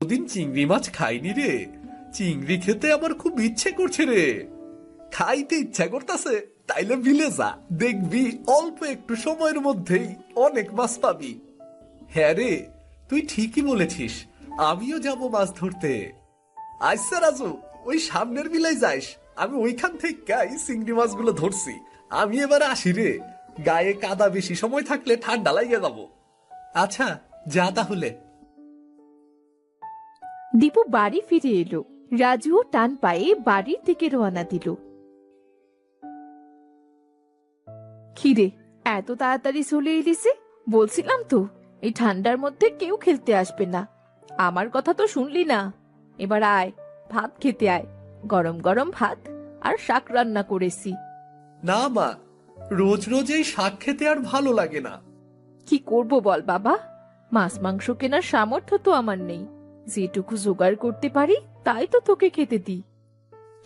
কতদিন চিংড়ি মাছ খাইনি রে। চিংড়ি খেতে আমার খুব ইচ্ছে করছে রে। খাইতে ইচ্ছা করতেছে, তাইলে বিলে যা, দেখবি অল্প একটু সময়ের মধ্যেই অনেক মাছ পাবি। হ্যাঁ রে, তুই ঠিকই বলেছিস, আমিও যাব মাছ ধরতে। আচ্ছা রাজু, ওই সামনের বিলায় যাইস, আমি ওইখান থেকে চিংড়ি মাছগুলো ধরছি। আমি এবার আসি রে, গায়ে কাদা বেশি সময় থাকলে ঠান্ডা লাগিয়ে যাব। আচ্ছা, যা তাহলে। দীপু বাড়ি ফিরে এলো। রাজুও টান পায়ে বাড়ির দিকে রওনা দিল। খিরে, এত তাড়াতাড়ি চলে এলিসে? বলছিলাম তো এই ঠান্ডার মধ্যে কেউ খেলতে আসবে না। আমার কথা তো শুনলি না। এবার আয়, ভাত খেতে আয়। গরম গরম ভাত আর শাক রান্না করেছি। না মা, রোজ রোজ এই শাক খেতে আর ভালো লাগে না। কি করব বল বাবা, মাছ মাংস কেনার সামর্থ্য তো আমার নেই। যেটুকু জোগাড় করতে পারি তাই তো তোকে খেতে দিই।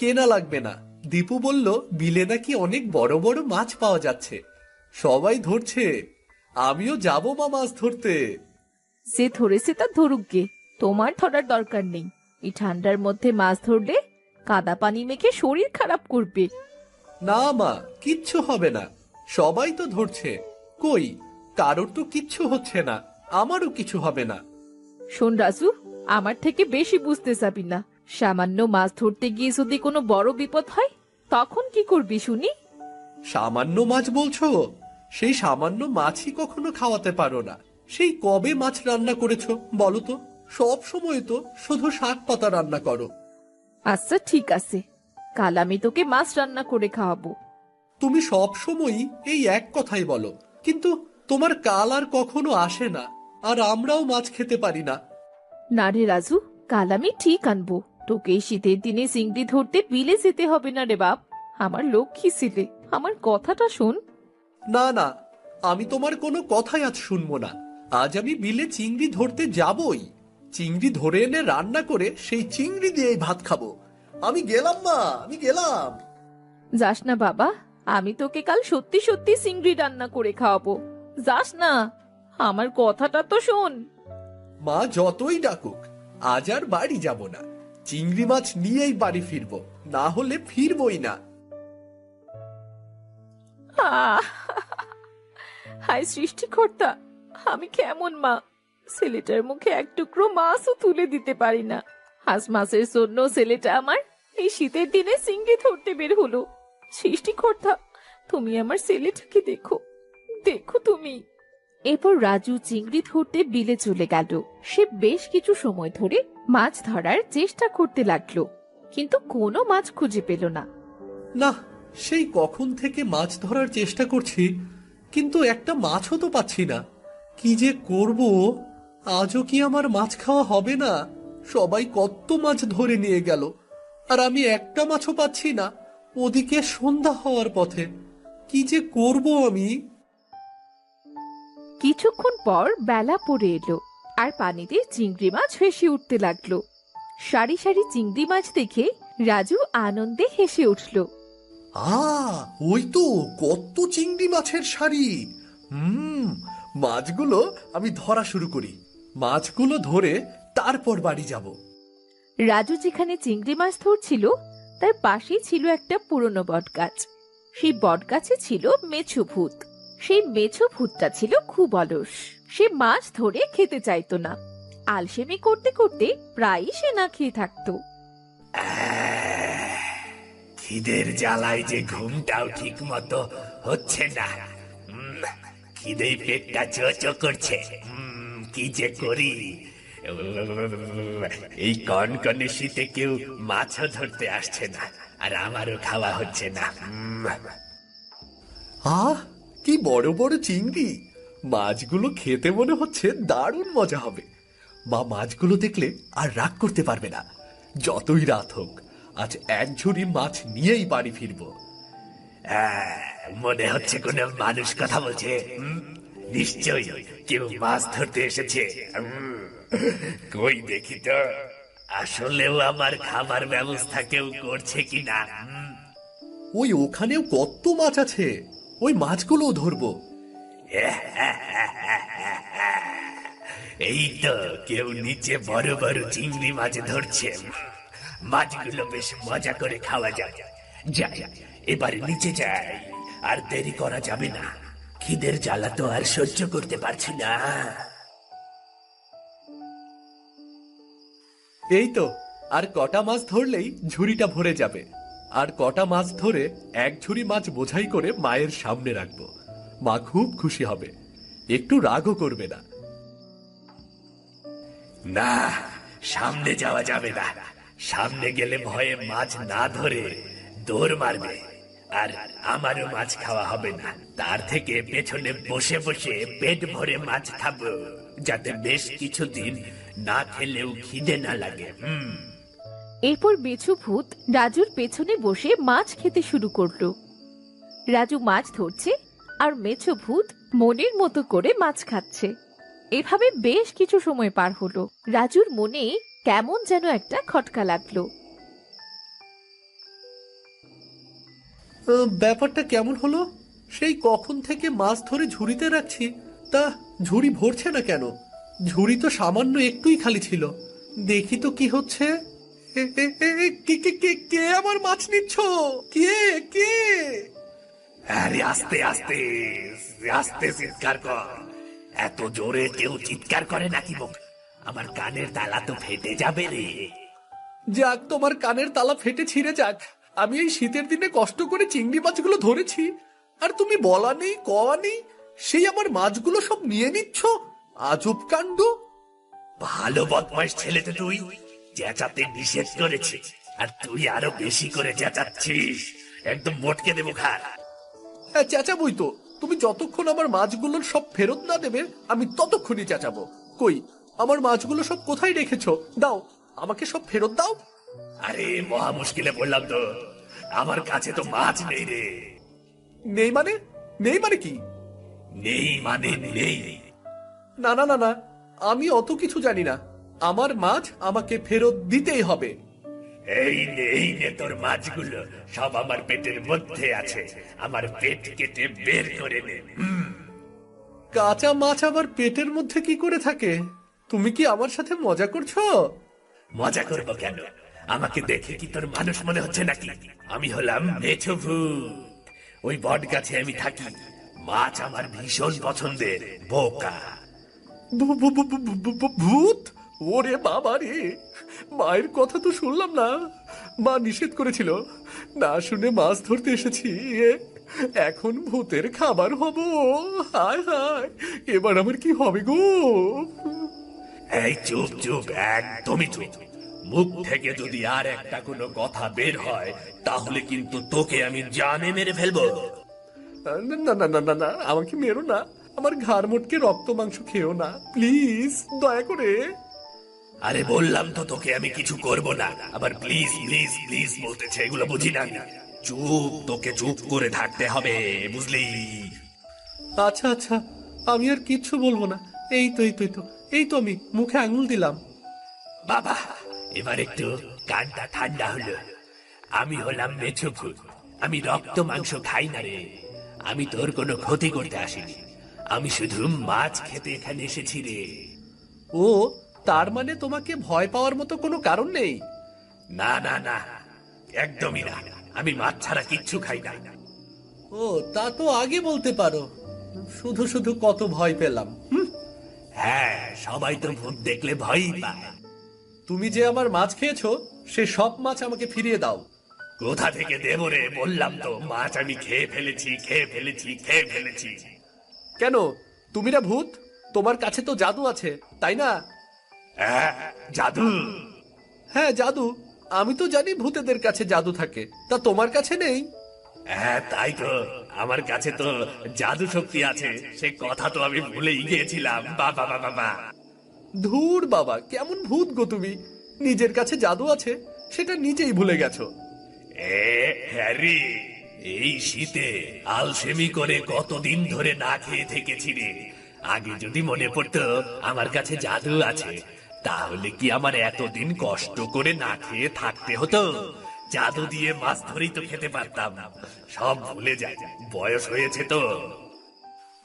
কেনা লাগবে না, দীপু বলল বিলে নাকি অনেক বড় বড় মাছ পাওয়া যাচ্ছে, সবাই ধরছে। আমিও যাব মা মাছ ধরতে। যে ধরেছে তা ধরুক গে, তোমার ধরার দরকার নেই। এই ঠান্ডার মধ্যে মাছ ধরলে কাদা পানি মেখে শরীর খারাপ করবে। না মা, কিচ্ছু হবে না, সবাই তো ধরছে। কই, কারোর তো কিচ্ছু হচ্ছে না, আমারও কিছু হবে না। শোন রাজু, আমার থেকে বেশি বুঝতে যাবি না। সামান্য মাছ ধরতে গিয়ে যদি কোনো বড় বিপদ হয় তখন কি করবি শুনি? সামান্য মাছ বলছো? সেই সামান্য মাছই কখনো খাওয়াতে পারো না। সেই কবে মাছ রান্না করেছো বলো তো? সব সময় তো শুধু শাক পাতা রান্না করো। আচ্ছা ঠিক আছে, কাল আমি তোকে মাছ রান্না করে খাওয়াবো। তুমি সব সময়ই এই এক কথাই বলো, কিন্তু তোমার কাল আর কখনো আসে না, আর আমরাও মাছ খেতে পারি না। না রে রাজু, কাল আমি ঠিক আনবো। তোকে এই শীতের দিনে চিংড়ি ধরতে বিলে যেতে হবে না রে বাপ। আমার লক্ষ্মী ছিলে, আমার কথাটা শোন। না না, আমি তোমার কোনো কথাই আজ শুনবো না। আজ আমি বিলে চিংড়ি ধরতে যাবই। চিংড়ি ধরে এনে রান্না করে সেই চিংড়ি দিয়েই ভাত খাবো। আমি গেলাম মা, আমি গেলাম। যাস না বাবা, আমি তোকে কাল সত্যি সত্যি চিংড়ি রান্না করে খাওয়াবো। যাস না, আমার কথাটা তো শোন। মা যতই ডাকুক, আজ আর বাড়ি যাব না। চিংড়ি মাছ নিয়েই বাড়ি ফিরবো, না হলে ফিরবই না। আহ! হায় সৃষ্টিকর্তা, আমি কেমন মা! ছেলেটার মুখে এক টুকরো মাছও তুলে দিতে পারি না। আজ মাছের জন্য ছেলেটা আমার এই শীতের দিনে চিংড়ি ধরতে বের হলো। সৃষ্টিকর্তা, তুমি আমার ছেলেটাকে দেখো, দেখো তুমি। এরপর রাজু চিংড়ি ধরতে বিলে চলে গেল। সে বেশ কিছু সময় ধরে মাছ ধরার চেষ্টা করতে লাগলো, কিন্তু কোনো মাছ খুঁজে পেল না। না, সেই কখন থেকে মাছ ধরার চেষ্টা করছি, কিন্তু একটা মাছও তো পাচ্ছি না। কি যে করব, আজও কি আমার মাছ খাওয়া হবে না? সবাই কত মাছ ধরে নিয়ে গেল, আর আমি একটা মাছও পাচ্ছি না। ওদিকে সন্ধ্যা হওয়ার পথে, কি যে করব আমি। কিছুক্ষণ পর বেলা পড়ে এলো, আর পানিতে চিংড়ি মাছ ভেসে উঠতে লাগলো। সারি সারি চিংড়ি মাছ দেখে রাজু আনন্দে হেসে উঠল। ওই তো কত চিংড়ি মাছের সারি। মাছগুলো আমি ধরা শুরু করি। মাছগুলো ধরে তারপর বাড়ি যাব। রাজু যেখানে চিংড়ি মাছ ধরছিল তার পাশেই ছিল একটা পুরনো বটগাছ। সেই বটগাছে ছিল মেছো ভূত। সেই মেছো ভূতটা ছিল খুব অলস। সে মাছ ধরে খেতে চাইতো না। আলসেমি করতে করতে প্রায়ই সে না খেয়ে থাকতো। খিদের জ্বালায় যে ঘুমটাও ঠিক মতো হচ্ছে না। খিদেই পেটটা চোচো করছে। কি যে করি। এই কনকনে শীতে কেউ মাছও ধরতে আসছে না, আর আমারও খাওয়া হচ্ছে না। কি বড় বড় চিংড়ি! মাছগুলো খেতে মনে হচ্ছে দারুণ মজা হবে। মা মাছগুলো দেখলে আর রাগ করতে পারবে না। যতই রাত হোক, আজ এক ঝুড়ি মাছ নিয়েই বাড়ি ফিরবো। মনে হচ্ছে কোন মানুষ কথা বলছে। নিশ্চয়ই কেউ মাছ ধরতে এসেছে। কই দেখি তো, আসলেও আমার খাবার ব্যবস্থা কেউ করছে কিনা। ওই ওখানেও কত মাছ আছে, ওই মাছগুলোও ধরবো। এই তো কেউ নিচে বড় বড় চিংড়ি মাছ ধরছে। মাছগুলো বেশ মজা করে খাওয়া যায়। যাই, এবারে নিচে যাই, আর দেরি করা যাবে না। খিদের জ্বালা তো আর সহ্য করতে পারছি না। এই তো আর কটা মাছ ধরলেই ঝুড়িটা ভরে যাবে। আর কটা মাছ ধরে এক ঝুড়ি মাছ বোঝাই করে মায়ের সামনে রাখবো। মা খুব খুশি হবে, একটু রাগও করবে না। না, সামনে যাওয়া যাবে না। সামনে গেলে ভয়ে মাছ না ধরে দৌড় মারবে, আর আমারও মাছ খাওয়া হবে না। তার থেকে পেছনে বসে বসে পেট ভরে মাছ খাবো, যাতে বেশ কিছুদিন না খেলেও খিদে না লাগে। এরপর মেছো ভূত রাজুর পেছনে বসে মাছ খেতে শুরু করলো। রাজু মাছ ধরছে আর মেছো ভূত মনের মতো করে মাছ খাচ্ছে। এভাবে বেশ কিছু সময় পার হলো। রাজুর মনে কেমন যেন একটা খটকা লাগলো। ব্যাপারটা কেমন হলো? সেই কখন থেকে মাছ ধরে ঝুড়িতে রাখছি, তা ঝুড়ি ভরছে না কেন? ঝুড়ি তো সামান্য একটুই খালি ছিল। দেখি তো কি হচ্ছে। কে আমার মাছ নিচ্ছ? কে কে? আরে আস্তে আস্তে আস্তে চিৎকার কর। এত জোরে কেউ চিৎকার করে নাকি? মুখ আমার কানের তালা তো ফেটে যাবে রে। যাক, তোমার কানের তালা ফেটে ছিঁড়ে যাক। আমি এই শীতের দিনে কষ্ট করে চিংড়ি মাছগুলো ধরেছি, আর তুমি বলা নেই কওয়া নেই সেই আমার মাছগুলো সব নিয়ে নিচ্ছ। আজব কাণ্ড। ভালো বদমাইশ ছেলে তো তুই। চেঁচাতে নিষেধ করেছি, আর তুই আরো বেশি করে চেঁচাচ্ছিস। একদম মোটকে দেবো খা। হ্যাঁ, চেঁচাবই তো। তুমি যতক্ষণ আমার মাছগুলোর সব ফেরত না দেবে আমি ততক্ষণই চেঁচাবো। কই আমার মাছগুলো সব কোথায় রেখেছো? দাও, আমাকে সব ফেরত দাও। আরে মহা মুশকিলে পড়লাম তো। আমার কাছে তো মাছ নেই রে। নেই মানে? নেই মানে কি? নেই মানে নেই। না না না না, আমি অত কিছু জানি না। আমার মাছ আমাকে ফেরত দিতেই হবে। এই নে তোর মাছগুলো। সব আমার পেটের মধ্যে আছে। আমার পেট কেটে বের করে নে। কাঁচা মাছ আবার পেটের মধ্যে কি করে থাকে? তুমি কি আমার সাথে মজা করছো? মজা করবো কেন? আমাকে দেখে কি তোর মানুষ মনে হচ্ছে নাকি? আমি হলাম মেছো ভূত। ওই বট গাছে আমি থাকি। মাছ আমার ভীষণ পছন্দের। বোকা। ভূত? ওরে বাবা রে, মায়ের কথা তো শুনলাম না। মা নিষেধ করেছিল, না শুনে মাছ ধরতে এসেছি। এখন ভূতের খাবার হব। হায় হায়, এবার আমার কি হবে গো? এই চুপ চুপ, একদমই চুপ। মুখ থেকে যদি আর একটা কোনো কথা বের হয়, তাহলে কিন্তু তোকে আমি জানে মেরে ফেলবো। না না না না না না, আমাকে মেরো না। আমার ঘাড় মোটকে রক্ত মাংস খেও না, প্লিজ, দয়া করে। আরে বললাম তো তোকে আমি কিছু করব না। আবার প্লিজ প্লিজ প্লিজ বলতেছে, এগুলো বুঝি না আমি। চুপ, তোকে চুপ করে থাকতে হবে, বুঝলি? আচ্ছা আচ্ছা, আমি আর কিচ্ছু বলবো না। এই তো আমি মুখে আঙুল দিলাম। বাবা, এবার একটু কানটা ঠান্ডা হলো। আমি হলাম মেছো ভূত। আমি রক্ত মাংস খাই না রে। আমি তোর কোনো ক্ষতি করতে আসিনি। আমি শুধু মাছ খেতে এখানে এসেছি রে। ও, তার মানে তোমাকে ভয় পাওয়ার মতো কোনো কারণ নেই? না না না, একদমই না। আমি মাছ ছাড়া কিচ্ছু খাই না। ও, তা তো আগে বলতে পারো। শুধু শুধু কত ভয় পেলাম। হ্যাঁ, সবাই তো ভূত দেখলে ভয়ই পায়। তুমি যে আমার মাছ খেয়েছো, সে সব মাছ আমাকে ফিরিয়ে দাও। কোথা থেকে দেবো রে? বললাম তো মাছ আমি খেয়ে ফেলেছি, খেয়ে ফেলেছি, খেয়ে ফেলেছি। কেন, তুমি না ভূত? তোমার কাছে তো জাদু আছে, তাই না? জাদু? হ্যাঁ, জাদু। আমি তো জানি ভূতেদের কাছে জাদু থাকে, তা তোমার কাছে নেই? হ্যাঁ, তাই তো। আমার কাছে তো জাদু শক্তি আছে, সে কথা তো আমি ভুলেই গিয়েছিলাম। বাবা বাবা বাবা। ধুর বাবা, কেমন ভূত গো তুমি! নিজের কাছে জাদু আছে সেটা নিজেই ভুলে গেছো। হ্যারি, এই শীতে আলসেমি করে কতদিন ধরে না খেয়ে থেকেছি রে। আগে যদি মনে পড়তো আমার কাছে জাদু আছে, তাহলে কি আমার এতদিন কষ্ট করে না খেয়ে থাকতে হতো? জাদু দিয়ে মাছ ধরেই তো খেতে পারতাম। সব ভুলে যায়, বয়স হয়েছে তো।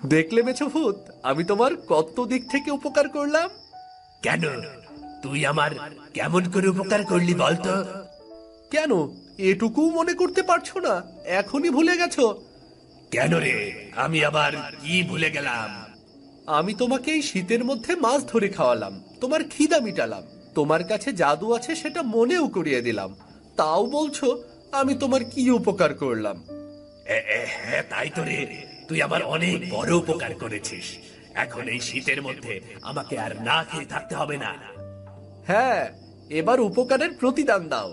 দেখলে মেছো ভূত, আমি তোমার কত দিক থেকে উপকার করলাম। কেন, তুই আমার কেমন করে উপকার করলি বলতো? কেন, এটুকু মনে করতে পারছো না? এখনই ভুলে গেছো? কেন রে, আমি আবার কি ভুলে গেলাম? আমি তোমাকে এই শীতের মধ্যে মাছ ধরে খাওয়ালাম, তোমার খিদা মিটালাম, তোমার কাছে জাদু আছে সেটা মনেও করিয়ে দিলাম। তাও বলছো আমি তোমার কি উপকার করলাম? হ্যাঁ তাই তো রে, তুই আমার অনেক বড় উপকার করেছিস। এখন এই শীতের মধ্যে আমাকে আর না খেয়ে থাকতে হবে না। হ্যাঁ, এবার উপকারের প্রতিদান দাও।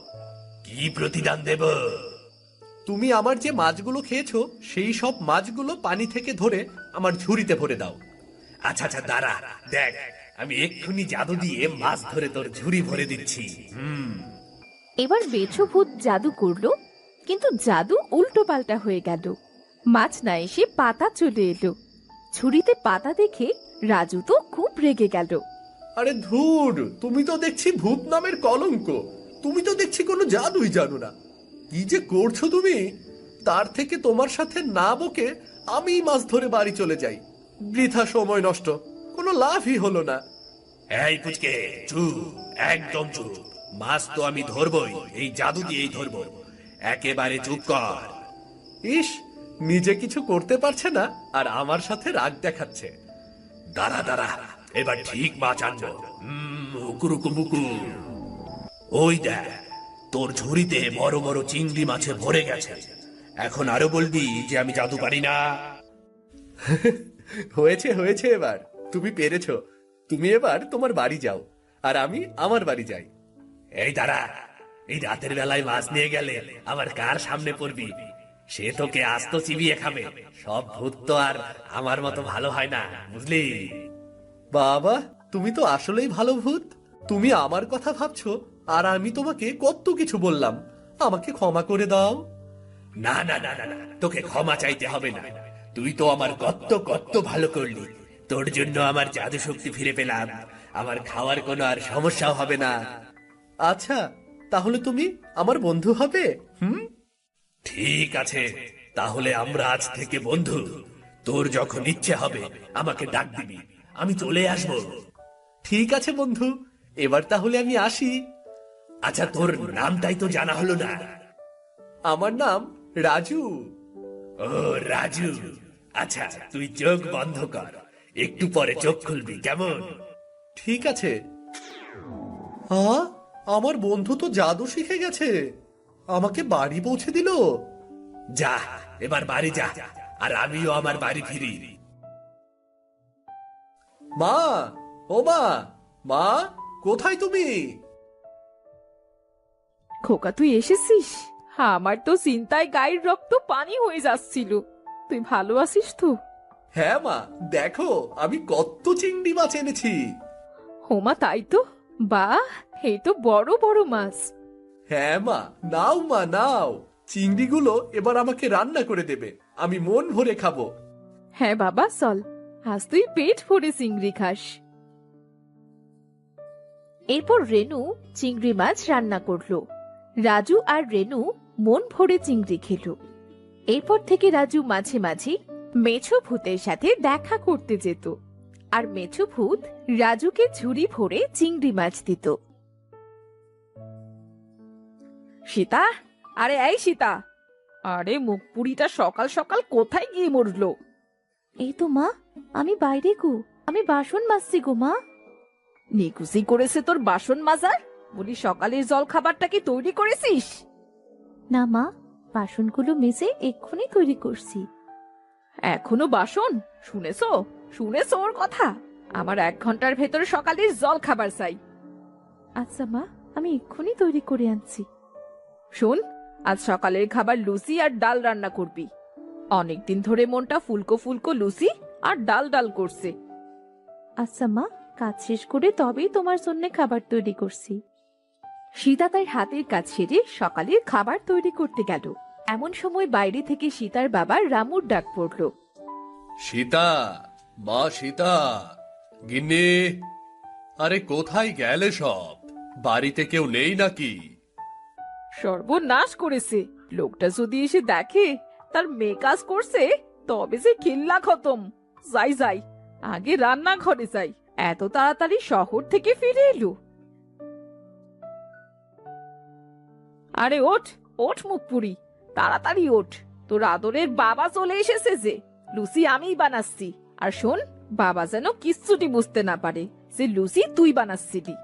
কি প্রতিদান দেব? তুমি আমার যে মাছগুলো খেয়েছো সেই সব মাছগুলো পানি থেকে ধরে আমার ঝুড়িতে ভরে দাও। আচ্ছা আচ্ছা, দাঁড়া, দেখ, আমি এক্ষুনি জাদু দিয়ে মাছ ধরে তোর ঝুড়ি ভরে দিচ্ছি। এবার মেছো ভূত জাদু করলো, কিন্তু জাদু উল্টো পাল্টা হয়ে গেল। মাছ না এসে পাতা চলে এলো। ঝুড়িতে পাতা দেখে রাজু তো খুব রেগে গেল। আরে ধুর, তুমি তো দেখছি ভূত নামের কলঙ্ক। তুমি তো দেখছি কোনো জাদুই জানো না। কি যে করছো তুমি! তার থেকে তোমার সাথে না বকে আমি মাছ ধরে বাড়ি চলে যাই। বৃথা সময় নষ্ট, কোনো লাভই হলো না। এই পুচকে, চুপ, একদম চুপ। মাছ তো আমি ধরবই, এই জাদু দিয়েই ধরবো। একেবারে চুপ কর। ইস, নিজে কিছু করতে পারছে না আর আমার সাথে রাগ দেখাচ্ছে। দাঁড়া দাঁড়া, এবার ঠিক মাছ আনবো। হুকুরুকু মুকু। ওই দেখ, তোর ঝুড়িতে বড় বড় চিংড়ি মাছে ভরে গেছে। এখন আরো বলবি যে আমি জাদু পারি না? হয়েছে হয়েছে, এবার তুমি পেরেছো। তুমি এবার তোমার বাড়ি যাও আর আমি আমার বাড়ি যাই। এই দাঁড়া, এই রাতের বেলায় মাছ নিয়ে গেলে আবার কার সামনে পড়বি? সে তোকে আস্ত চিবিয়ে খাবে। সব ভূত তো আর আমার মতো ভালো হয় না, বুঝলি? বাবা, তুমি তো আসলেই ভালো ভূত। তুমি আমার কথা ভাবছো আর আমি তোমাকে কত কিছু বললাম। আমাকে ক্ষমা করে দাও। না না না না না, তোকে ক্ষমা চাইতে হবে না। তুই তো আমার কত কত ভালো করলি। তোর জন্য আমার জাদু শক্তি ফিরে পেলাম। আমার খাওয়ার কোনো আর সমস্যাও হবে না। আচ্ছা, তাহলে তুমি আমার বন্ধু হবে? ঠিক আছে, তাহলে আমরা আজ থেকে বন্ধু। তোর যখন ইচ্ছে হবে আমাকে ডাক দিবি, আমি চলে আসবো। ঠিক আছে বন্ধু, এবার তাহলে আমি আসি। আচ্ছা, তোর নামটাই তো জানা হলো না। আমার নাম রাজু। ও রাজু, আচ্ছা তুই চোখ বন্ধ কর, একটু পরে চোখ খুলবি, কেমন? ঠিক আছে। আমার বন্ধু তো জাদু শিখে গেছে, আমাকে বাড়ি পৌঁছে দিল। যা, এবার বাড়ি যা, আর আমিও আমার বাড়ি ফিরি। মা, ও মা, মা, কোথায় তুমি? খোকা, তুই এসেছিস? আমার তো চিন্তায় গায়ের রক্ত পানি হয়ে যাচ্ছিল। তুই ভালো আছিস তো? হ্যাঁ মা, দেখো আমি কত চিংড়ি মাছ এনেছি। হোমা, তাই তো। বাহ, এই তো বড় বড় মাছ। হ্যাঁ মা, নাও মা নাও। চিংড়িগুলো এবার আমাকে রান্না করে দেবে, আমি মন ভরে খাবো। হ্যাঁ বাবা, চল, আজ তুই পেট ভরে চিংড়ি খাস। এরপর রেনু চিংড়ি মাছ রান্না করলো। রাজু আর রেনু মন ভরে চিংড়ি খেলো। এরপর থেকে রাজু মাঝে মাঝে মেছো ভূতের সাথে দেখা করতে যেত, আর মেছো ভূত রাজুকে ঝুড়ি ভরে চিংড়ি মাছ দিত। সীতা, আরে এই সীতা, আরে মুখ পুরিটা সকাল সকাল কোথায় গিয়ে মরলো? এই তো মা, আমি বাইরে গো, আমি বাসন মাজছি গো মা। নিকুচি করেছে তোর বাসন মাজার? বলি, সকালের জল খাবারটা কি তৈরি করেছিস? না মা, বাসনগুলো মেজে এক্ষুনি তৈরি করছি। এখনো বাসন? শুনেছো শুনেছো ওর কথা? আমার 1 ঘন্টার ভেতরে সকালের জল খাবার চাই। আচ্ছা মা, আমি এক্ষুনি তৈরি করে আনছি। শোন, আজ সকালের খাবার লুচি আর ডাল রান্না করবি। অনেকদিন ধরে মনটা ফুলকো ফুলকো লুচি আর ডাল ডাল করছে। আচ্ছা মা, কাজ শেষ করে তবেই তোমার জন্য খাবার তৈরি করছি। সীতা তার হাতের কাজ সেরে সকালের খাবার তৈরি করতে গেল। এমন সময় বাইরে থেকে সীতার বাবা রামুর ডাক পড়ল। সীতা, মা সীতা, গিন্নি, আরে কোথায় গেলে সব? বাড়িতে কেউ নেই নাকি? সর্বনাশ করেছে, লোকটা যদি এসে দেখে তার মেয়ে কাজ করছে তবে যে কিল্লা খতম। যাই যাই, আগে রান্নাঘরে যাই। এত তাড়াতাড়ি শহর থেকে ফিরে এলো। আরে ওঠ ওঠ মুখপুরি, তাড়াতাড়ি ওঠ, তোর আদরের বাবা চলে এসেছে যে। লুচি আমিই বানাচ্ছি। আর শোন, বাবা যেন কিচ্ছুটি বুঝতে না পারে যে লুচি তুই বানাচ্ছিলি।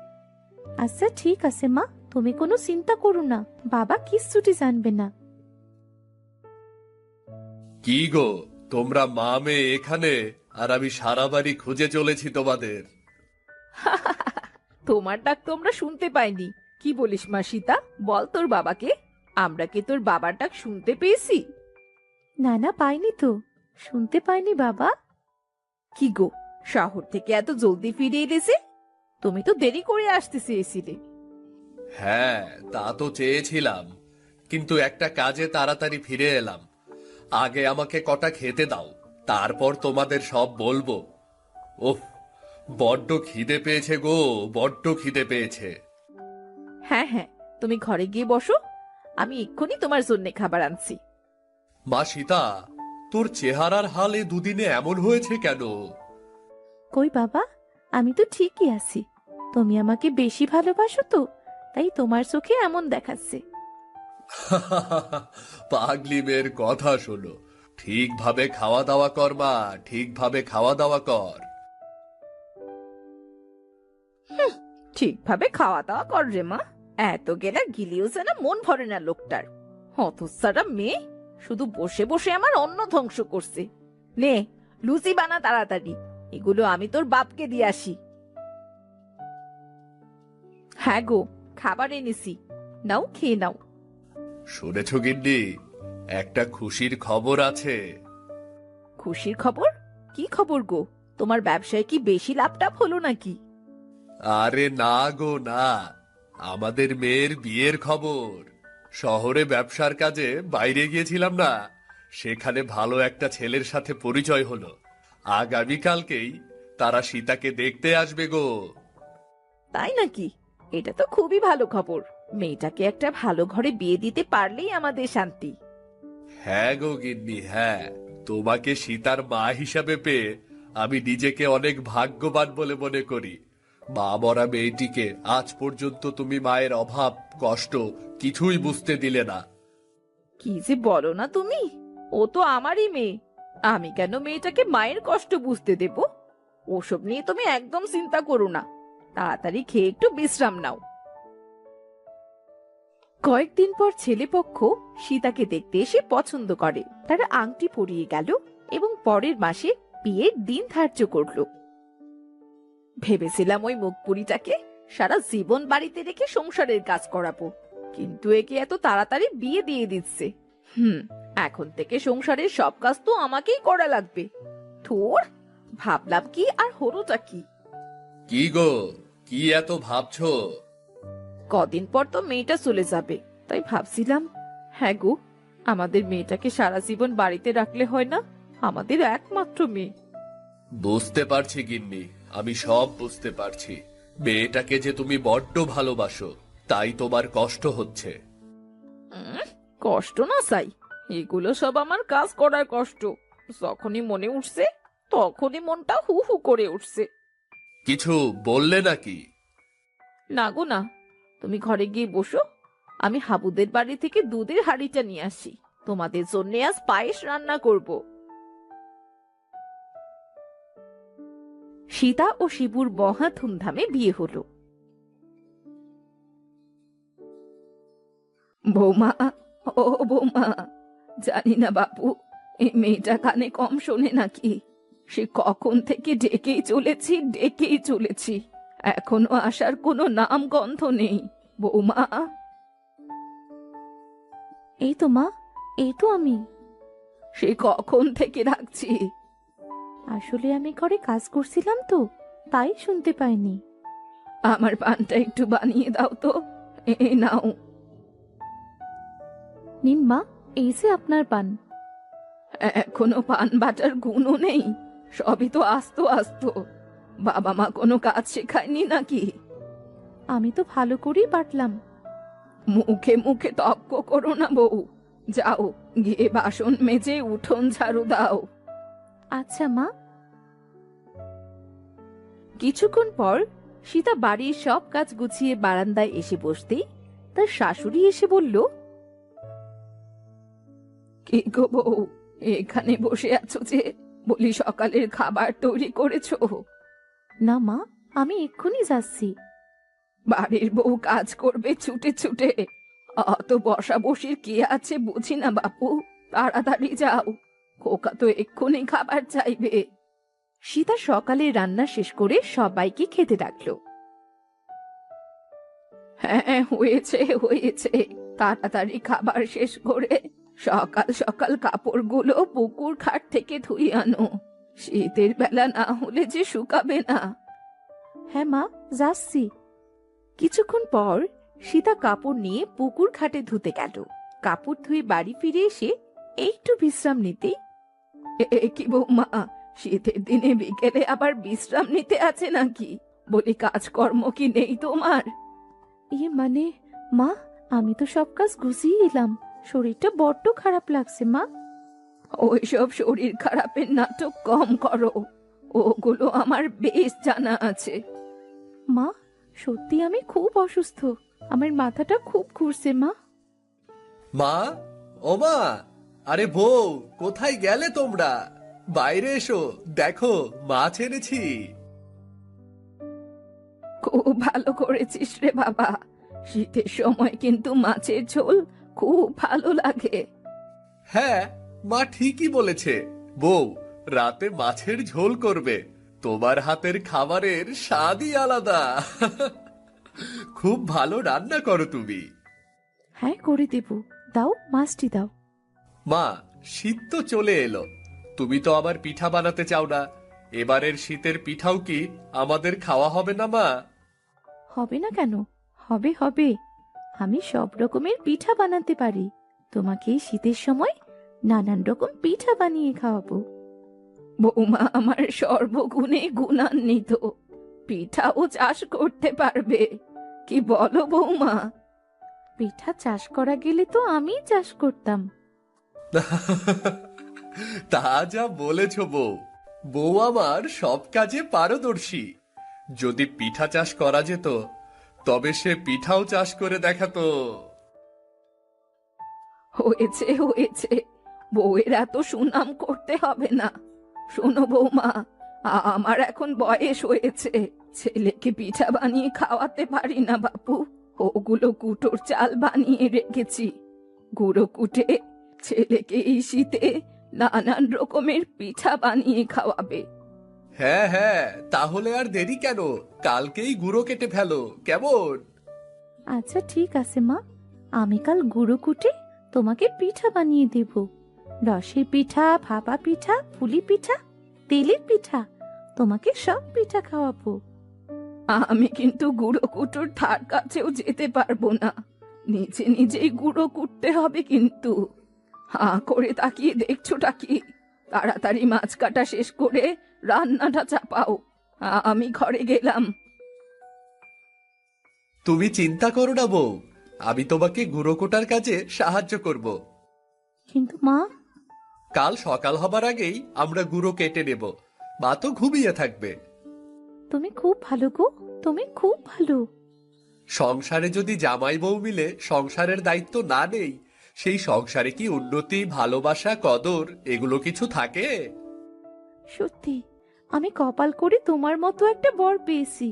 আচ্ছা ঠিক আছে মা, তুমি কোনো চিন্তা করো না, বাবা কিচ্ছুটি জানবে না। কি গো, তোমরা মা মেয়ে এখানে, আর আমি সারা বাড়ি খুঁজে চলেছি তোমাদের। তোমার ডাক তো আমরা শুনতে পাইনি। কি বলিস মা সীতা, বল তোর বাবাকে। আমরা কি তোর বাবার ডাক শুনতে পেয়েছি? না না, পাইনি তো, শুনতে পাইনি বাবা। কি গো, শহর থেকে এত জলদি ফিরে এলেছে? তুমি তো দেরি করে আসতে চেয়েছিলে। হ্যাঁ, তা তো চেয়েছিলাম, কিন্তু একটা কাজে তাড়াতাড়ি ফিরে এলাম। আগে আমাকে কটা খেতে দাও, তারপর তোমাদের সব বলবো। ওহ, বড্ড খিদে পেয়েছে গো, বড্ড খিদে পেয়েছে। হ্যাঁ হ্যাঁ, তুমি ঘরে গিয়ে বসো, আমি এক্ষুনি তোমার জন্য খাবার আনছি। মা সীতা, তোর চেহারার হাল এ দুদিনে এমন হয়েছে কেন? কই বাবা, আমি তো ঠিকই আছি। তুমি আমাকে বেশি ভালোবাসো তো, তাই তোমার চোখে এমন দেখাচ্ছে। পাগলি মেয়ের কথা শোনো, ঠিকভাবে খাওয়া দাওয়া কর মা, ঠিকভাবে খাওয়া দাওয়া কর। ঠিকভাবে খাওয়া দাওয়া কর রে মা, এত গেলা গিলিও যেন মন ভরে না লোকটার। হতচ্ছাড়া মেয়ে, শুধু বসে বসে আমার অন্ন ধ্বংস করছে। নে লুচি বানা তাড়াতাড়ি, এগুলো আমি তোর বাপকে দিয়ে আসি। হ্যাঁ গো, খাবার এনেছি, নাও খেয়ে নাও। শুনেছ গিন্নি, একটা খুশির খবর আছে। খুশির খবর? কি খবর গো? তোমার ব্যবসায় কি বেশি লাভ টাভ হলো নাকি? আরে না গো না, আমাদের মেয়ের বিয়ের খবর। শহরে ব্যবসার কাজে বাইরে গিয়েছিলাম না, সেখানে ভালো একটা ছেলের সাথে পরিচয় হলো। আগামীকালকেই তারা সীতাকে দেখতে আসবে গো। তাই নাকি? এটা তো খুবই ভালো খবর। মেয়েটাকে একটা ভালো ঘরে বিয়ে দিতে পারলেই আমাদের শান্তি। হ্যাঁ গো গিন্নি, হ্যাঁ, তোমাকে সীতার মা হিসাবে পেয়ে আমি নিজেকে অনেক ভাগ্যবান বলে মনে করি। মা মরা মেয়েটিকে আজ পর্যন্ত তুমি মায়ের অভাব কষ্ট কিছুই বুঝতে দিলে না। কি যে বলো না তুমি, ও তো আমারই মেয়ে। আমি কেন মেয়েটাকে মায়ের কষ্ট বুঝতে দেব? ওসব নিয়ে তুমি একদম চিন্তা করো না, তাড়াতাড়ি খেয়ে একটু বিশ্রাম নাও। কয়েকদিন পর ছেলেপক্ষ সীতাকে দেখতে এসে পছন্দ করে। তারা আংটি পরিয়ে গেল এবং পরের মাসে বিয়ের দিন ধার্য করলো। ভেবেছিলাম ওই মুখপুরিটাকে সারা জীবন বাড়িতে রেখে সংসারের কাজ করাবো, কিন্তু একে এত তাড়াতাড়ি বিয়ে দিয়ে দিচ্ছে। এখন থেকে সংসারের সব কাজ তো আমাকেই করা লাগবে। থোর, ভাবলাম কি আর হলোটা কি? কি গো, কি এত ভাবছো? কদিন পর তো মেয়েটা চলে যাবে, তাই ভাবছিলাম, হ্যাঁ গো, আমাদের মেয়েটাকে সারা জীবন বাড়িতে রাখলে হয় না? আমাদের একমাত্র মেয়ে। বুঝতে পারছি গিন্নি, আমি সব বুঝতে পারছি। মেয়েটাকে যে তুমি বড্ড ভালোবাসো, তাই তোমার কষ্ট হচ্ছে। কষ্ট না চাই, এগুলো সব আমার কাজ করার কষ্ট। যখনই মনে উঠছে তখনই মনটা হু হু করে উঠছে। কিছু বললে নাকি? না গো না, তুমি ঘরে গিয়ে বসো, আমি হাবুদের বাড়ি থেকে দুধের হাঁড়িটা নিয়ে আসি। তোমাদের জন্য আজ পায়েস রান্না করব। সীতা ও শিবুর মহা ধুমধামে বিয়ে হলো। বৌমা, ও বৌমা, জানি না বাপু, এই মেয়েটা কানে কম শোনে নাকি? সে কখন থেকে ডেকেই চলেছি, এখনো আসার কোনো নাম গন্ধ নেই। বৌমা। এই তো মা, এই তো আমি। সে কখন থেকে রাখছি। আসলে আমি ঘরে কাজ করছিলাম তো, তাই শুনতে পাইনি। আমার পানটা একটু বানিয়ে দাও তো, এই নাও। নিন মা, এই যে আপনার পান। এখনো পান বাটার গুণও নেই, সবই তো আস্তো আস্তো। বাবা মা কোনো কাজ শেখায়নি নাকি? আমি তো ভালো করেই বাটলাম। মুখে মুখে তর্ক করো না বউ, যাও গিয়ে বাসন মেজে উঠোন ঝাড়ু দাও। আচ্ছা মা। কিছুক্ষণ পর সীতা বাড়ির সব কাজ গুছিয়ে বারান্দায় এসে বসতেই তার শাশুড়ি এসে বলল, কি গো বউ, এখানে বসে আছো যে? বলি সকালের খাবার তৈরি করেছো? না মা, আমি এক্ষুনি যাচ্ছি। বাড়ির বউ কাজ করবে ছুটে ছুটে, অত বসা বসির কি আছে বুঝি না বাপু। তাড়াতাড়ি যাও, খোকা তো এক্ষুনি খাবার চাইবে। সীতা সকালে রান্না শেষ করে সবাইকে খেতে ডাকলো। হ্যাঁ, হয়েছে হয়েছে, তাড়াতাড়ি খাবার শেষ করে সকাল সকাল কাপড়গুলো পুকুর ঘাট থেকে ধুয়ে আনো। শীতের বেলা না হলে যে শুকাবে না। হ্যাঁ মা, যাচ্ছি। কিছুক্ষণ পর সীতা কাপড় নিয়ে পুকুর ঘাটে ধুতে গেল। কাপড় ধুয়ে বাড়ি ফিরে এসে একটু বিশ্রাম নিতেই, কি বৌমা, শীতের দিনে বিকেলে আবার বিশ্রাম নিতে আছে নাকি? বলি কাজকর্ম কি নেই তোমার? মানে মা, আমি তো সব কাজ গুছিয়ে এলাম, শরীরটা বড্ড খারাপ লাগছে মা। ওইসব শরীর খারাপের নাটক কম করো, ওগুলো আমার বেশ জানা আছে। মা, সত্যি আমি খুব অসুস্থ, আমার মাথাটা খুব ঘুরছে মা। মা, ও মা, আরে বউ, কোথায় গেলে তোমরা? বাইরে এসো, দেখো মাছ এনেছি। খুব ভালো করেছিস রে বাবা, শীতের সময় কিন্তু মাছের ঝোল খুব ভালো লাগে। হ্যাঁ, মা ঠিকই বলেছে। বউ, রাতে মাছের ঝোল করবে, তোমার হাতের খাবারের স্বাদই আলাদা। খুব ভালো রান্না করো তুমি। হ্যাঁ, করে দেব, দাও মাছটি দাও। মা, শীত তো চলে এলো, তুমি তো আবার পিঠা বানাতে চাও না। এবারের শীতের পিঠাও কি আমাদের খাওয়া হবে না মা? হবে না কেন? হবে হবে, আমি সব রকমের পিঠা বানাতে পারি। তোমাকে এই শীতের সময় নানান রকম পিঠা বানিয়ে খাওয়াবো। বৌমা আমার সর্বগুণে গুণান্বিত, পিঠাও চাষ করতে পারবে, কি বলো বৌমা? পিঠা চাষ করা গেলে তো আমি চাষ করতাম। তা যা বলেছ বউ, বউ আমার সব কাজে পারদর্শী। যদি পিঠা চাষ করা যেত, তবে সে পিঠাও চাষ করে দেখাতো। হয়েছে হয়েছে, বউয়ের এত সুনাম করতে হবে না। শোনো বৌমা, আমার এখন বয়স হয়েছে, ছেলেকে পিঠা বানিয়ে খাওয়াতে পারি না বাপু। ওগুলো কুটোর চাল বানিয়ে রেখেছি, গুঁড়ো কুটে ছেলেকে এই শীতে নানান রকমের পিঠা বানিয়ে খাওয়াবে। হ্যাঁ হ্যাঁ, তাহলে আর দেরি কেন? কালকেই গুঁড়ো কেটে ফেলো, কেমন? আচ্ছা ঠিক আছে মা, আমি কাল গুঁড়ো কুটে তোমাকে পিঠা বানিয়ে দেব। রসের পিঠা, ভাপা পিঠা, পুলি পিঠা, তেলের পিঠা, তোমাকে সব পিঠা খাওয়াবো। আমি কিন্তু গুঁড়ো কুটোর ধার কাছেও যেতে পারবো না, নিজে নিজেই গুঁড়ো কুটতে হবে কিন্তু। হাঁ করে তাকিয়ে দেখছোটা কি? তাড়াতাড়ি মাছ কাটা শেষ করে রান্নাটা চাপাও, আমি ঘরে গেলাম। তুমি চিন্তা করো না বউ, আমি তোমাকে গুঁড়ো কোটার কাজে সাহায্য করব। কিন্তু মা, কাল সকাল হবার আগেই আমরা গুঁড়ো কেটে নেব, মা তো ঘুমিয়ে থাকবে। তুমি খুব ভালো গো, তুমি খুব ভালো। সংসারে যদি জামাই বউ মিলে সংসারের দায়িত্ব না নেই, সেই সংসারে কি উন্নতি, ভালোবাসা, কদর এগুলো কিছু থাকে? সত্যি, আমি কপাল করে তোমার মতো একটা বর পেয়েছি।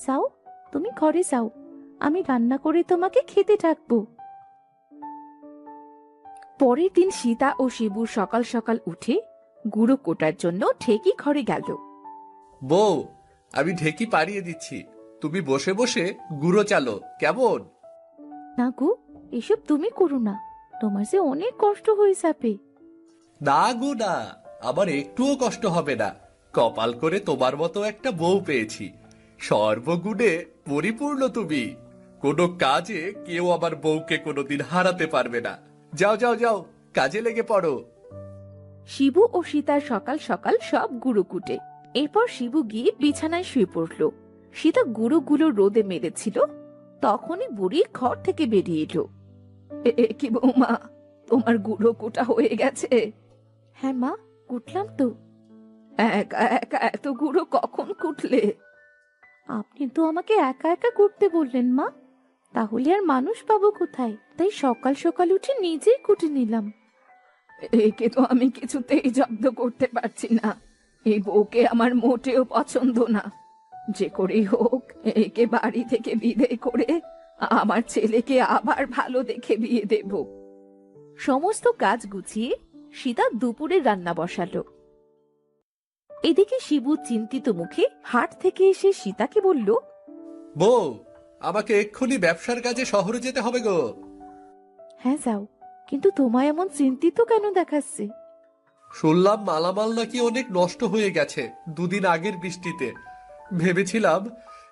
যাও, তুমি ঘরে যাও, আমি রান্না করে তোমাকে খেতে ডাকবো। পরের দিন সীতা ও শিবু সকাল সকাল উঠে গুঁড়ো কোটার জন্য ঠেকি ঘরে গেল। বউ, আমি ঢেকি পাড়িয়ে দিচ্ছি, তুমি বসে বসে গুঁড়ো চালো, কেমন? না গো, এসব তুমি করো না, তোমার যে অনেক কষ্ট হয়ে যাবে। না গো না, আমার একটুও কষ্ট হবে না। কপাল করে তোমার মতো একটা বউ পেয়েছি, সর্বগুণে পরিপূর্ণ তুমি। কোনো কাজে কেউ আমার বউকে কোনোদিন হারাতে পারবে না। যাও যাও যাও, কাজে লেগে পড়ো। শিবু ও সীতা সকাল সকাল সব গুঁড়ো কুটে, এরপর শিবু গিয়ে বিছানায় শুয়ে পড়ল। সীতা গুঁড়োগুলো রোদে মেরেছিল, তখনই বুড়ি ঘর থেকে বেরিয়ে এলো। কি বৌমা, তোমার গুঁড়ো কুটা হয়ে গেছে? হ্যাঁ মা, কুটলাম তো। একা একা এত গুঁড়ো কখন কুটলে? আপনি তো আমাকে একা একা করতে বললেন মা, তাহলে আর মানুষ পাবো কোথায়? তাই সকাল সকাল উঠে নিজেই কুটে নিলাম। একে তো আমি কিছুতেই জব্দ করতে পারছি না। এই বউকে আমার মোটেও পছন্দ না। যে করেই হোক একে বাড়ি থেকে বিদায় করে আমার ছেলেকে আবার ভালো দেখে বিয়ে দেব। সমস্ত কাজ গুছিয়ে সীতা দুপুরে রান্না বসালো। এদিকে শিবু চিন্তিত মুখে হাট থেকে এসে সীতাকে বলল, বউ, আমাকে এক্ষুনি ব্যবসার কাজে শহরে যেতে হবে গো। হ্যাঁ যাও, কিন্তু তোমায় এমন চিন্তিত কেন দেখাচ্ছে? শুনলাম মালামাল নাকি অনেক নষ্ট হয়ে গেছে দুদিন আগের বৃষ্টিতে। ভেবেছিলাম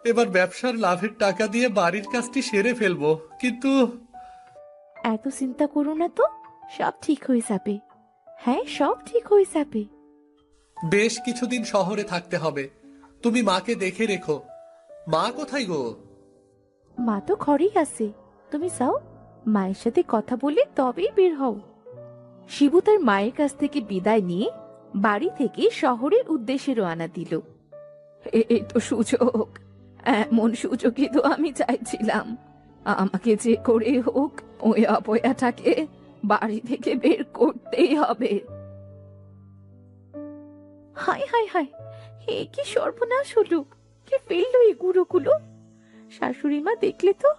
এবার ব্যবসার লাভের টাকা দিয়ে বাড়ির কাজটি সেরে ফেলবো, কিন্তু এত চিন্তা করো না তো, সব ঠিক হয়ে যাবে। হ্যাঁ, সব ঠিক হয়ে যাবে। বেশ কিছুদিন শহরে থাকতে হবে। তুমি মাকে দেখে রেখো। মা কোথায় গো? মা তো ঘরেই আছে, তুমি যাও, মায়ের সাথে কথা বলে তবেই বের হও। শিবু তার মায়ের কাছ থেকে বিদায় নিয়ে বাড়ি থেকে শহরের উদ্দেশ্যে রওনা দিল। এই তো সুযোগ, এমন সুযোগই তো আমি চাইছিলাম। আমাকে যে করে হোক ওই অপয়াটাকে বাড়ি থেকে বের করতেই হবে। হায় হায় হায়, এ কি সর্বনাশ হলো! কে ফেললো এই গুঁড়োগুলো? শাশুড়ি মা দেখলে তো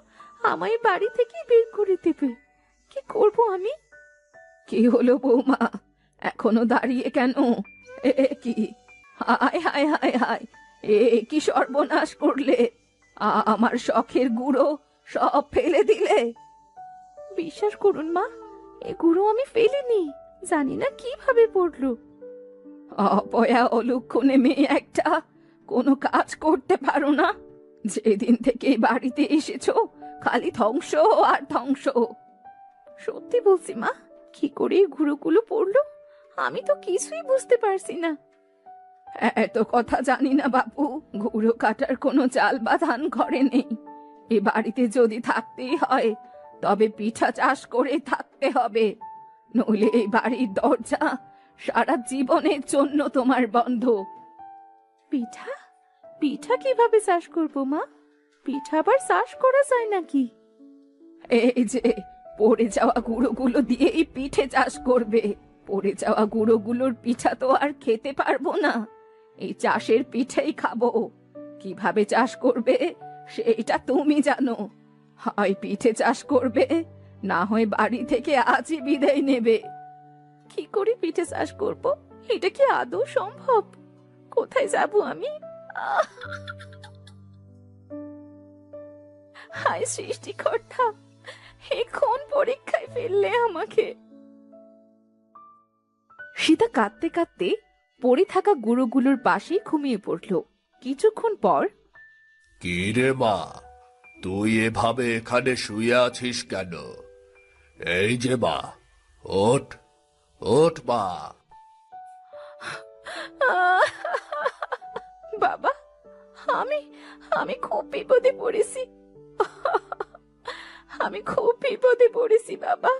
আমায় বাড়ি থেকে বের করে দেবে। কি করব আমি? কি হলো বৌমা, এখনো দাঁড়িয়ে কেন? কি হায় হায় হায় হায়, কি সর্বনাশ করলে! আমার শখের গুঁড়ো সব ফেলে দিলে। বিশ্বাস করুন মা, এ গুঁড়ো আমি ফেলিনি, জানি না কিভাবে পড়লো। অপয়া অলক্ষণে মেয়ে একটা, কোনো কাজ করতে পারো না? যেদিন থেকে এই বাড়িতে এসেছো খালি ধ্বংস আর ধ্বংস। সত্যি বলছি মা, কি করে এই গুঁড়োগুলো পড়লো আমি তো কিছুই বুঝতে পারছি না। এত কথা জানি না বাপু, গুঁড়ো কাটার কোনো চাল বা ধান ঘরে নেই। এ বাড়িতে যদি থাকতেই হয় তবে পিঠা চাষ করে থাকতে হবে, নইলে এই বাড়ির দরজা সারা জীবনের জন্য তোমার বন্ধ। পিঠা? পিঠা কিভাবে চাষ করবো মা? পিঠা আবার চাষ করা যায় নাকি? এই যে পড়ে যাওয়া গুঁড়োগুলো দিয়েই পিঠে চাষ করবে। পড়ে যাওয়া গুঁড়োগুলোর পিঠা তো আর খেতে পারবো না, এই চাষের পিঠেই খাবো। কিভাবে চাষ করবে সেটা তুমি জানো। হয় পিঠে চাষ করবে, না হয় বাড়ি থেকে আজই বিদায় নেবে। কি করে পিঠে চাষ করবো? এটা কি আদৌ সম্ভব? কোথায় যাব আমি? আহ! হায় সৃষ্টিকর্তা, এখন পরীক্ষায় ফেললে আমাকে। সীতা কাঁদতে কাঁদতে পড়ে থাকা গুঁড়োগুলোর পাশে ঘুমিয়ে পড়ল। কিছুক্ষণ পর, কি রে মা, তুই এভাবে এখানে শুয়ে আছিস কেন? এই যে মা, ওঠ, ওঠ মা। বাবা, আমি আমি খুব বিপদে পড়েছি। আমি খুব বিপদে পড়েছি বাবা।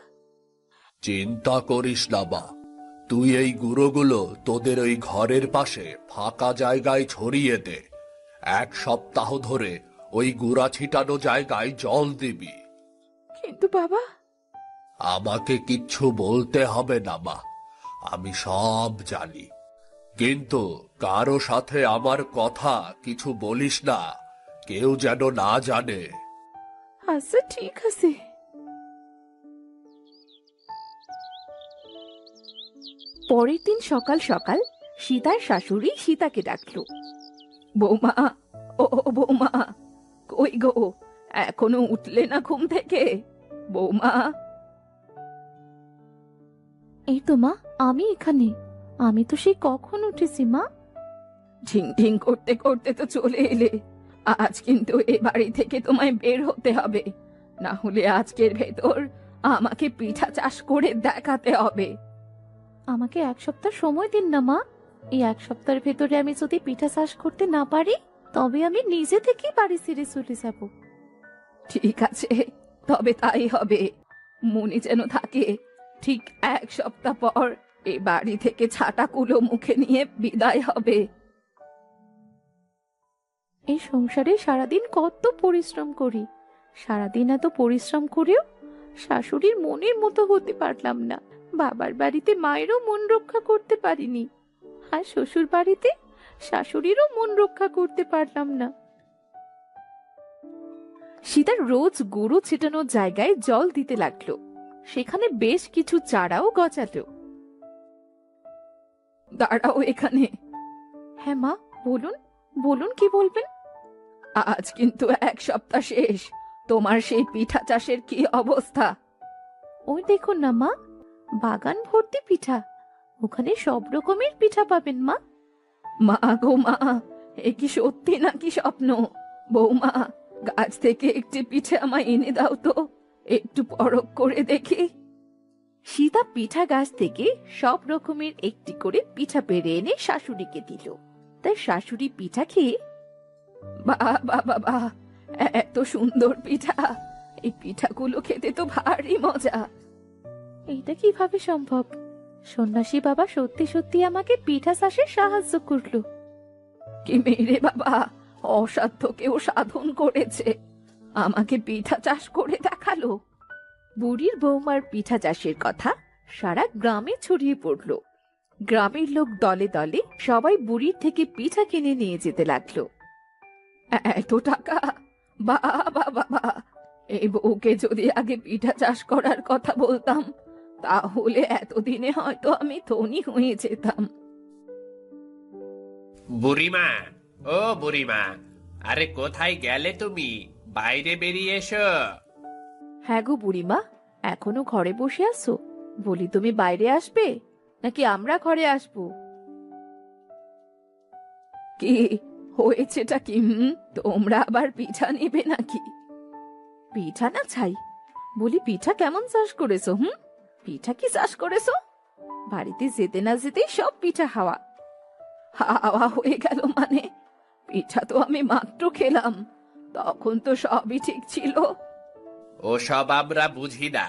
চিন্তা করিস না মা, তুই এই গুঁড়োগুলো তোদের ওই ঘরের পাশে ফাঁকা জায়গায় ছড়িয়ে দে। 1 সপ্তাহ ধরে ওই গুঁড়া ছিটানো জায়গায় জল দিবি। কিন্তু বাবা, আমাকে কিচ্ছু বলতে হবে না মা, আমি সব জানি। কিন্তু কারো সাথে আমার কথা কিছু বলিস না, কেউ যেন না জানে। আচ্ছা ঠিক আছে। পরের দিন সকাল সকাল সীতার শাশুড়ি সীতাকে ডাকলো। বৌমা, ও বৌমা, কই গো, এখনো উঠলে না ঘুম থেকে? বৌমা। এই তো মা, আমি এখানে। আমি তো সেই কখন উঠেছি মা। ঝিং ঝিং করতে করতে তো চলে এলে। আজ কিন্তু এ বাড়ি থেকে তোমায় বের হতে হবে, না হলে আজকের ভেতর আমাকে পিঠা চাষ করে দেখাতে হবে। আমাকে 1 সপ্তাহ সময় দিন না মা। এই 1 সপ্তাহের ভেতরে আমি যদি পিঠা চাষ করতে না পারি, তবে আমি নিজে থেকেই বাড়ি ছেড়ে চলে যাব। ঠিক আছে, তবে তাই হবে। মনে যেন থাকে, ঠিক 1 সপ্তাহ পর এ বাড়ি থেকে ছাটা কুলো মুখে নিয়ে বিদায় হবে। এই সংসারে সারাদিন কত পরিশ্রম করি, সারাদিন এত পরিশ্রম করেও শাশুড়ির মনের মতো হতে পারলাম না। বাবার বাড়িতে মায়েরও মন রক্ষা করতে পারিনি, আর শ্বশুর বাড়িতে শাশুড়িরও মন রক্ষা করতে পারলাম না। সীতার রোজ গুঁড়ো ছেটানোর জায়গায় জল দিতে লাগলো, সেখানে বেশ কিছু চারাও গজালো। দাঁড়াও এখানে। হ্যাঁ মা, বলুন বলুন, কি বলবেন? আজ কিন্তু এক সপ্তাহ শেষ, তোমার সেই পিঠা চাষের কি অবস্থা? ওই দেখুন না মা, বাগান ভর্তি পিঠা, ওখানে সব রকমের পিঠা পাবেন মা। মা গো মা, এ কি সত্যি নাকি স্বপ্ন? বৌমা, গাছ থেকে একটি পিঠে আমায় এনে দাও তো, একটু পরখ করে দেখি। সীতা পিঠা গাছ থেকে সব রকমের একটি করে পিঠা পেড়ে এনে শাশুড়িকে দিল। তাই শাশুড়ি পিঠা খেয়ে, বাহ বাহ বাহ বাহ, এত সুন্দর পিঠা! এই পিঠাগুলো খেতে তো ভারী মজা। এইটা কিভাবে সম্ভব? সন্ন্যাসী বাবা সত্যি সত্যি আমাকে পিঠা চাষে সাহায্য করলো। কি মেরে বাবা, অসাধ্য কেউ সাধন করেছে, আমাকে পিঠা চাষ করে দেখালো। বুড়ির বৌমার পিঠা চাষের কথা সারা গ্রামে ছড়িয়ে পড়ল। গ্রামের লোক দলে দলে সবাই বুড়ির থেকে পিঠা কিনে নিয়ে যেতে লাগলো। এত টাকা! বাহ বাহ বাবা, এই বউকে যদি আগে পিঠা চাষ করার কথা বলতাম, তাহলে এতদিনে হয়তো আমি ধনী হয়ে যেতাম। বুড়িমা, ও বুড়িমা, আরে কোথায় গেলে তুমি? বাইরে বেরিয়ে এসো। হ্যাঁ গো বুড়িমা, এখনো ঘরে বসে আছো? বলি তুমি বাইরে আসবে নাকি আমরা ঘরে আসবো? কি হয়েছেটা কি? তোমরা আবার পিঠা নেবে নাকি? পিঠা না ছাই, বলি পিঠা কেমন চাষ করেছো? পিঠা কি চাষ করেছো? বাড়িতে যেতে না যেতেই সব পিঠা হাওয়া। হাওয়া হয়ে গেল মানে? পিঠা তো আমি মাত্র খেলাম, তখন তো সবই ঠিক ছিল। ওসব আমরা বুঝি না,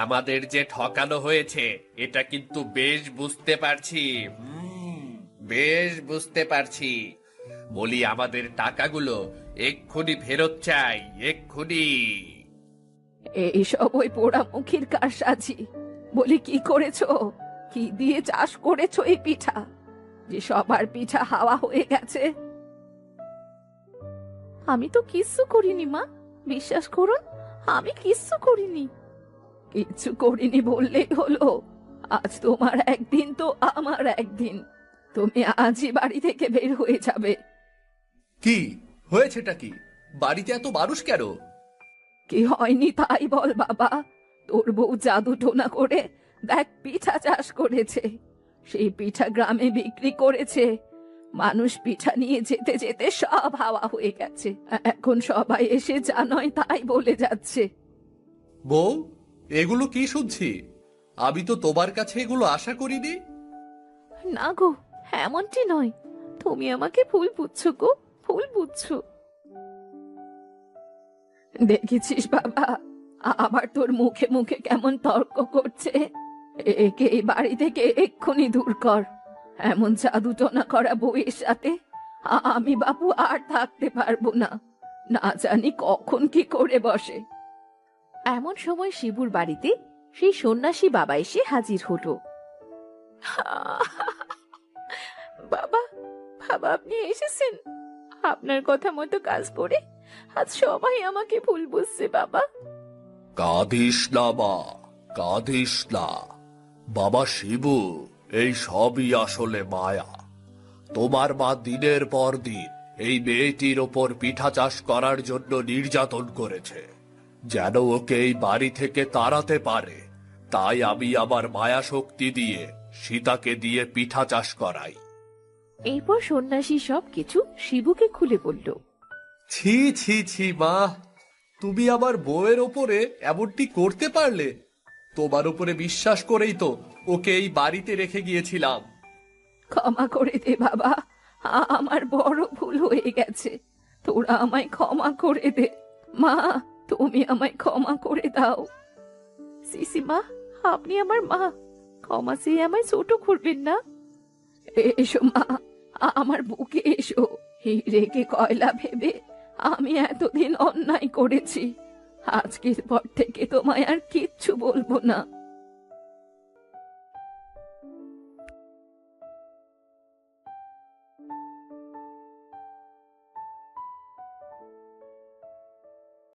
আমাদের যে ঠকানো হয়েছে এটা কিন্তু বেশ বুঝতে পারছি। বেশ বুঝতে পারছি। বলি আমাদের টাকাগুলো এক্ষুনি ফেরত চাই, এক্ষুনি। এইসব ওই পোড়ামুখীর কারসাজি। বলি কি করেছো? কি দিয়ে চাষ করেছো এই পিঠা, যে সবার পিঠা হাওয়া হয়ে গেছে? আমি তো কিচ্ছু করিনি মা, বিশ্বাস করুন, আমি কিচ্ছু করিনি। কিচ্ছু করিনি বললেই হলো? আজ তোমার একদিন তো আমার একদিন, তুমি আজই বাড়ি থেকে বের হয়ে যাবে। কি হয়েছেটা কি? বাড়িতে এত মানুষ কেন? কি হয়নি তাই বল বাবা। তোর বউ জাদু টোনা করে দেখ পিঠা চাষ করেছে, সেই পিঠা গ্রামে বিক্রি করেছে। মানুষ পিঠা নিয়ে যেতে যেতে সব হাওয়া হয়ে গেছে। এখন সবাই এসে যা নয় তাই বলে যাচ্ছে। বউ, এগুলো কি শুনছি? আমি তো তোমার কাছে এগুলো আশা করিনি। না গো, এমনটি নয়, তুমি আমাকে ভুল বুঝছো গো, ভুল বুঝছো। দেখেছিস বাবা, আবার তোর মুখে মুখে কেমন তর্ক করছে। একে এই বাড়ি থেকে এক্ষুনি দূর কর। এমন জাদু টোনা করা বউয়ের সাথে আমি বাবু আর থাকতে পারবো না। না জানি কখন কি করে বসে। এমন সময় শিবুর বাড়িতে সেই সন্ন্যাসী বাবা এসে হাজির হলো। বাবা, বাবা আপনি এসেছেন? আপনার কথা মতো কাজ করে আজ সবাই আমাকে ভুল বুঝছে বাবা। কাঁদিস না মা, কাঁদিস না। বাবা শিবু, এই সবই আসলে মায়া। তোমার মা দিনের পর দিন এই মেয়েটির ওপর পিঠা চাষ করার জন্য নির্যাতন করেছে, যেন ওকে এই বাড়ি থেকে তাড়াতে পারে। তাই আমি আমার মায়া শক্তি দিয়ে সীতাকে দিয়ে পিঠা চাষ করাই। এরপর সন্ন্যাসী সবকিছু শিবুকে খুলে বলল। ছি ছি ছি মা, তুমি আমার বউয়ের ওপরে এমনটি করতে পারলে? তোমার উপরে বিশ্বাস করেই তো ওকে এই বাড়িতে রেখে গিয়েছিলাম। ক্ষমা করে দে বাবা, আমার বড় ভুল হয়ে গেছে, তোরা আমায় ক্ষমা করে দে। মা, তুমি আমায় ক্ষমা করে দাও। সিসিমা, আপনি আমার মা, ক্ষমা চেয়ে আমায় ছোট করবেন না। এসো মা, আমার বুকে এসো, হিরেকে কয়লা ভেবে আমি এতদিন অন্যায় করেছি। আজকের পর থেকে তোমায় আর কিচ্ছু বলবো না।